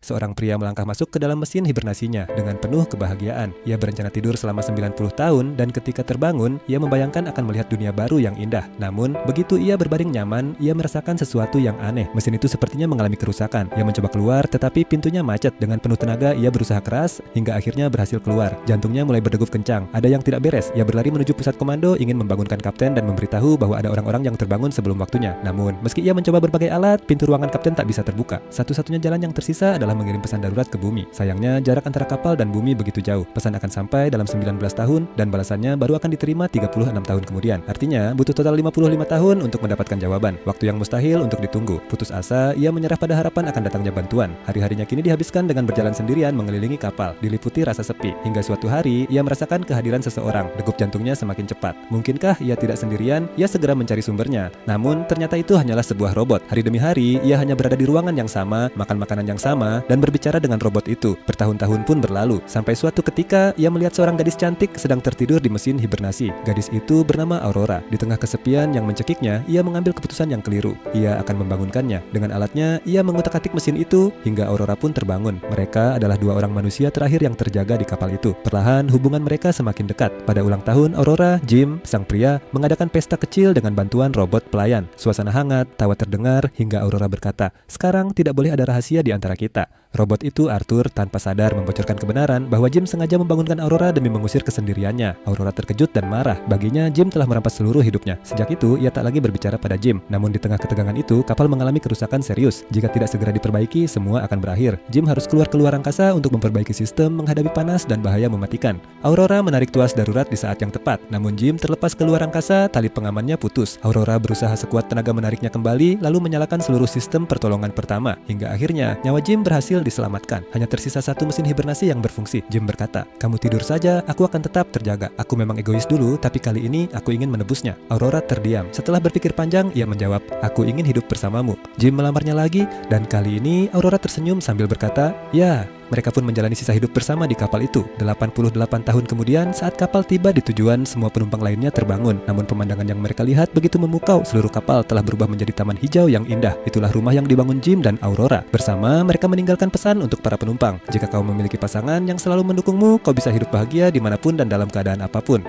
seorang pria melangkah masuk ke dalam mesin hibernasinya dengan penuh kebahagiaan. Ia berencana tidur selama 90 tahun dan ketika terbangun, ia membayangkan akan melihat dunia baru yang indah. Namun, begitu ia berbaring nyaman, ia merasakan sesuatu yang aneh. Mesin itu sepertinya mengalami kerusakan. Ia mencoba keluar, tetapi pintunya macet. Dengan penuh tenaga, ia berusaha keras hingga akhirnya berhasil keluar. Jantungnya mulai berdegup kencang. Ada yang tidak beres. Ia berlari menuju pusat komando, ingin membangunkan kapten dan memberitahu bahwa ada orang-orang yang terbangun sebelum waktunya. Namun, meski ia mencoba berbagai alat, pintu ruangan kapten tak bisa terbuka. Satu-satunya jalan yang tersisa adalah mengirim pesan darurat ke bumi. Sayangnya, jarak antara kapal dan bumi begitu jauh. Pesan akan sampai dalam 19 tahun dan balasannya baru akan diterima 36 tahun kemudian. Artinya, butuh total 55 tahun untuk mendapatkan jawaban. Waktu yang mustahil untuk ditunggu. Putus asa, ia menyerah pada harapan akan datangnya bantuan. Hari-harinya kini dihabiskan dengan berjalan sendirian mengelilingi kapal, diliputi rasa sepi. Hingga suatu hari, ia merasakan kehadiran seseorang. Degup jantungnya semakin cepat. Mungkinkah ia tidak sendirian? Ia segera mencari sumbernya. Namun, ternyata itu hanyalah sebuah robot. Hari demi hari, ia hanya berada di ruangan yang sama, makan makanan yang sama, dan berbicara dengan robot itu. Bertahun-tahun pun berlalu, sampai suatu ketika ia melihat seorang gadis cantik sedang tertidur di mesin hibernasi. Gadis itu bernama Aurora. Di tengah kesepian yang mencekiknya, ia mengambil keputusan yang keliru. Ia akan membangunkannya. Dengan alatnya, ia mengutak-atik mesin itu hingga Aurora pun terbangun. Mereka adalah dua orang manusia terakhir yang terjaga di kapal itu. Perlahan hubungan mereka semakin dekat. Pada ulang tahun Aurora, Jim, sang pria, mengadakan pesta kecil dengan bantuan robot pelayan. Suasana hangat, tawa terdengar hingga Aurora berkata, "Sekarang tidak boleh ada rahasia di antara kita." Robot itu, Arthur, tanpa sadar membocorkan kebenaran bahwa Jim sengaja membangunkan Aurora demi mengusir kesendiriannya. Aurora terkejut dan marah. Baginya, Jim telah merampas seluruh hidupnya. Sejak itu, ia tak lagi berbicara pada Jim. Namun di tengah ketegangan itu, kapal mengalami kerusakan serius. Jika tidak segera diperbaiki, semua akan berakhir. Jim harus keluar angkasa untuk memperbaiki sistem menghadapi panas dan bahaya mematikan. Aurora menarik tuas darurat di saat yang tepat. Namun Jim terlepas keluar angkasa, tali pengamannya putus. Aurora berusaha sekuat tenaga menariknya kembali, lalu menyalakan seluruh sistem pertolongan pertama. Hingga akhirnya, nyawa Jim berhasil diselamatkan. Hanya tersisa satu mesin hibernasi yang berfungsi. Jim berkata, "Kamu tidur saja, aku akan tetap terjaga. Aku memang egois dulu, tapi kali ini aku ingin menebusnya." Aurora terdiam. Setelah berpikir panjang, ia menjawab, "Aku ingin hidup bersamamu." Jim melamarnya lagi, dan kali ini Aurora tersenyum sambil berkata, "Ya." Mereka pun menjalani sisa hidup bersama di kapal itu. 88 tahun kemudian, saat kapal tiba di tujuan, semua penumpang lainnya terbangun. Namun pemandangan yang mereka lihat begitu memukau. Seluruh kapal telah berubah menjadi taman hijau yang indah. Itulah rumah yang dibangun Jim dan Aurora. Bersama, mereka meninggalkan pesan untuk para penumpang. Jika kau memiliki pasangan yang selalu mendukungmu, kau bisa hidup bahagia dimanapun dan dalam keadaan apapun.